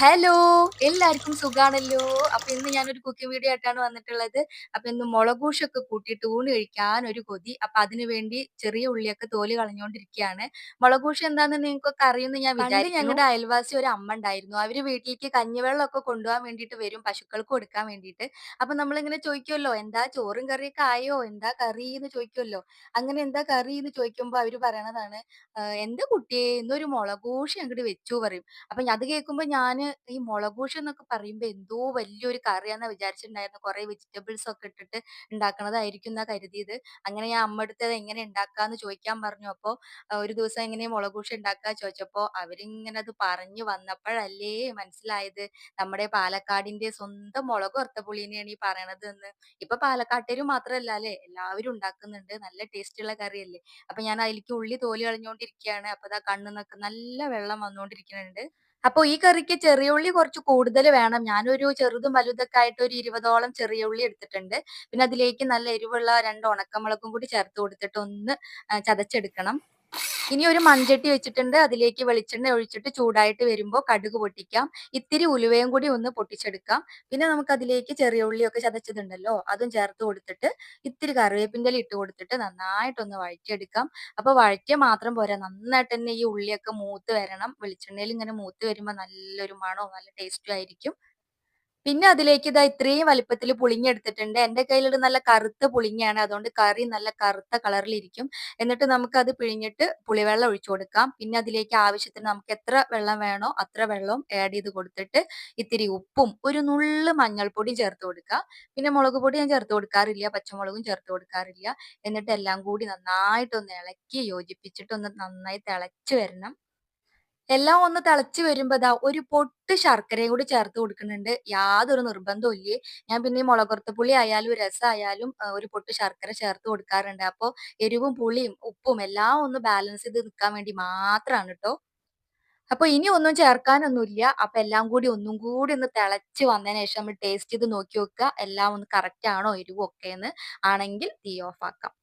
Hello! എല്ലാവർക്കും സുഖാണല്ലോ. അപ്പൊ ഇന്ന് ഞാനൊരു കുക്കിംഗ് വീഡിയോ ആയിട്ടാണ് വന്നിട്ടുള്ളത്. അപ്പൊ ഇന്ന് മുളകൂഷൊക്കെ കൂട്ടിയിട്ട് ഊണ് കഴിക്കാൻ ഒരു കൊതി. അപ്പൊ അതിനു വേണ്ടി ചെറിയ ഉള്ളിയൊക്കെ തോല് കളഞ്ഞുകൊണ്ടിരിക്കുകയാണ്. മുളകൂഷ് എന്താന്ന് നിങ്ങൾക്കൊക്കെ അറിയുമെന്ന് ഞാൻ വിചാരിക്കുന്നു. പണ്ട് ഞങ്ങളുടെ അയൽവാസി ഒരു അമ്മ ഉണ്ടായിരുന്നു. അവര് വീട്ടിലേക്ക് കഞ്ഞിവെള്ളമൊക്കെ കൊണ്ടുപോകാൻ വേണ്ടിയിട്ട് വരും പശുക്കൾക്ക് കൊടുക്കാൻ വേണ്ടിയിട്ട്. അപ്പൊ നമ്മളിങ്ങനെ ചോദിക്കുമല്ലോ, എന്താ ചോറും കറിയൊക്കെ ആയോ? എന്താ കറി എന്ന് ചോദിക്കുമല്ലോ. അങ്ങനെ എന്താ കറി എന്ന് ചോദിക്കുമ്പോൾ അവര് പറയണതാണ്, എന്താ കുട്ടിയെ ഇന്നൊരു മുളകൂഷ് അങ്ങോട്ട് വെച്ചു പറയും. അപ്പൊ അത് കേൾക്കുമ്പോ ഞാന് ഈ മുളകൂഷ് എന്നൊക്കെ പറയുമ്പോ എന്തോ വലിയൊരു കറിയാന്നാ വിചാരിച്ചിട്ടുണ്ടായിരുന്നു. കുറെ വെജിറ്റബിൾസ് ഒക്കെ ഇട്ടിട്ട് ഉണ്ടാക്കണതായിരിക്കും എന്നാ കരുതിയത്. അങ്ങനെ ഞാൻ അമ്മടുത്ത് അത് എങ്ങനെ ഉണ്ടാക്കാന്ന് ചോദിക്കാൻ പറഞ്ഞു. അപ്പൊ ഒരു ദിവസം എങ്ങനെ മുളകൂഷ് ഉണ്ടാക്കാ ചോദിച്ചപ്പോ അവരിങ്ങനെ അത് പറഞ്ഞു വന്നപ്പോഴല്ലേ മനസ്സിലായത് നമ്മുടെ പാലക്കാടിന്റെ സ്വന്തം മുളക് വറുത്ത പുളിനെയാണ് ഈ പറയണത് എന്ന്. ഇപ്പൊ പാലക്കാട്ടേര് മാത്രല്ല അല്ലെ, എല്ലാവരും ഉണ്ടാക്കുന്നുണ്ട്. നല്ല ടേസ്റ്റ് ഉള്ള കറിയല്ലേ. അപ്പൊ ഞാൻ അതിലേക്ക് ഉള്ളി തോല് കളഞ്ഞുകൊണ്ടിരിക്കുകയാണ്. അപ്പൊ ദാ കണ്ണിന്നൊക്കെ നല്ല വെള്ളം വന്നുകൊണ്ടിരിക്കുന്നുണ്ട്. അപ്പൊ ഈ കറിക്ക് ചെറിയ ഉള്ളി കുറച്ച് കൂടുതൽ വേണം. ഞാനൊരു ചെറുതും വലുതൊക്കെ ആയിട്ട് ഒരു 20ഓളം ചെറിയ ഉള്ളി എടുത്തിട്ടുണ്ട്. പിന്നെ അതിലേക്ക് നല്ല എരിവുള്ള 2 ഉണക്കമുളകും കൂടി ചേർത്ത് കൊടുത്തിട്ട് ഒന്ന് ചതച്ചെടുക്കണം. ഇനി ഒരു മൺചട്ടി വെച്ചിട്ടുണ്ട്. അതിലേക്ക് വെളിച്ചെണ്ണ ഒഴിച്ചിട്ട് ചൂടായിട്ട് വരുമ്പോ കടുക് പൊട്ടിക്കാം. ഇത്തിരി ഉലുവയും കൂടി ഒന്ന് പൊട്ടിച്ചെടുക്കാം. പിന്നെ നമുക്ക് അതിലേക്ക് ചെറിയ ഉള്ളിയൊക്കെ ചതച്ചതുണ്ടല്ലോ അതും ചേർത്ത് കൊടുത്തിട്ട് ഇത്തിരി കറിവേപ്പിൻ്റെ ഇല ഇട്ട് കൊടുത്തിട്ട് നന്നായിട്ടൊന്ന് വഴറ്റിയെടുക്കാം. അപ്പൊ വഴറ്റിയ മാത്രം പോരാ, നന്നായിട്ട് തന്നെ ഈ ഉള്ളിയൊക്കെ മൂത്ത് വരണം. വെളിച്ചെണ്ണയിൽ ഇങ്ങനെ മൂത്ത് വരുമ്പോ നല്ലൊരു മണവും നല്ല ടേസ്റ്റും ആയിരിക്കും. പിന്നെ അതിലേക്ക് ഇതാ ഇത്രയും വലിപ്പത്തിൽ പുളിങ്ങ എടുത്തിട്ടുണ്ട്. എന്റെ കയ്യിലൊരു നല്ല കറുത്ത പുളിങ്ങയാണ്. അതുകൊണ്ട് കറി നല്ല കറുത്ത കളറിലിരിക്കും. എന്നിട്ട് നമുക്കത് പിഴിഞ്ഞിട്ട് പുളിവെള്ളം ഒഴിച്ചു കൊടുക്കാം. പിന്നെ അതിലേക്ക് ആവശ്യത്തിന് നമുക്ക് എത്ര വെള്ളം വേണോ അത്ര വെള്ളവും ആഡ് ചെയ്ത് കൊടുത്തിട്ട് ഇത്തിരി ഉപ്പും ഒരു നുള്ള് മഞ്ഞൾപ്പൊടിയും ചേർത്ത് കൊടുക്കുക. പിന്നെ മുളക് പൊടി ഞാൻ ചേർത്ത് കൊടുക്കാറില്ല. പച്ചമുളകും ചേർത്ത് കൊടുക്കാറില്ല. എന്നിട്ട് എല്ലാം കൂടി നന്നായിട്ടൊന്ന് ഇളക്കി യോജിപ്പിച്ചിട്ട് ഒന്ന് നന്നായി തിളച്ച് വരണം. എല്ലാം ഒന്ന് തിളച്ച് വരുമ്പോ ദാ ഒരു പൊട്ട് ശർക്കരയും കൂടി ചേർത്ത് കൊടുക്കുന്നുണ്ട്. യാതൊരു നിർബന്ധവും ഇല്ലേ. ഞാൻ പിന്നെ ഈ മുളകുറുത്തപ്പുളി ആയാലും രസായാലും ഒരു പൊട്ട് ശർക്കര ചേർത്ത് കൊടുക്കാറുണ്ട്. അപ്പൊ എരിവും പുളിയും ഉപ്പും എല്ലാം ഒന്ന് ബാലൻസ് ചെയ്ത് നിക്കാൻ വേണ്ടി മാത്രാണ് ട്ടോ. അപ്പൊ ഇനി ഒന്നും ചേർക്കാനൊന്നുല്ല. അപ്പൊ എല്ലാം കൂടി ഒന്നും കൂടി ഒന്ന് തിളച്ച് വന്നതിന് ശേഷം നമ്മൾ ടേസ്റ്റ് ചെയ്ത് നോക്കി നോക്കുക. എല്ലാം ഒന്ന് കറക്റ്റ് ആണോ എരിവും ഒക്കെന്ന്. ആണെങ്കിൽ തീ ഓഫ് ആക്കാം.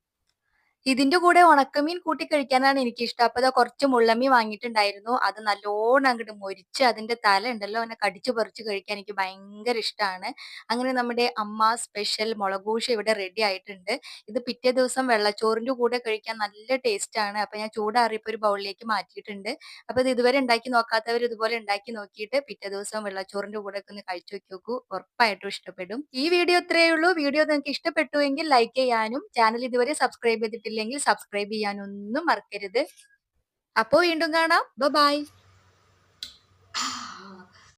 ഇതിന്റെ കൂടെ ഉണക്കമീൻ കൂട്ടി കഴിക്കാനാണ് എനിക്കിഷ്ടം. അപ്പൊ ദാ കുറച്ച് മുള്ളമീൻ വാങ്ങിയിട്ടുണ്ടായിരുന്നു. അത് നല്ലോണം അങ്ങട് മൊരിച്ച് അതിന്റെ തല ഉണ്ടല്ലോ അങ്ങനെ കടിച്ചു പറിച്ച് കഴിക്കാൻ എനിക്ക് ഭയങ്കര ഇഷ്ടാണ്. അങ്ങനെ നമ്മുടെ അമ്മ സ്പെഷ്യൽ മുളകൂഷ് ഇവിടെ റെഡി ആയിട്ടുണ്ട്. ഇത് പിറ്റേ ദിവസം വെള്ളച്ചോറിന്റെ കൂടെ കഴിക്കാൻ നല്ല ടേസ്റ്റ് ആണ്. അപ്പൊ ഞാൻ ചൂടാറിയപ്പോ ഒരു ബൗളിലേക്ക് മാറ്റിയിട്ടുണ്ട്. അപ്പൊ ഇത് ഇതുവരെ ഉണ്ടാക്കി നോക്കാത്തവർ ഇതുപോലെ ഉണ്ടാക്കി നോക്കിയിട്ട് പിറ്റേ ദിവസം വെള്ളച്ചോറിന്റെ കൂടെ ഒക്കെ ഒന്ന് കഴിച്ചു നോക്കി നോക്കൂ. ഉറപ്പായിട്ടും ഇഷ്ടപ്പെടും. ഈ വീഡിയോ ഇത്രയേ ഉള്ളൂ. വീഡിയോ നിങ്ങൾക്ക് ഇഷ്ടപ്പെട്ടുവെങ്കിൽ ലൈക്ക് ചെയ്യാനും ചാനൽ ഇതുവരെ സബ്സ്ക്രൈബ് ചെയ്തിട്ടില്ലെങ്കിൽ സബ്സ്ക്രൈബ് ചെയ്യാനൊന്നും മറക്കരുത്. അപ്പോ വീണ്ടും കാണാം. ബൈ.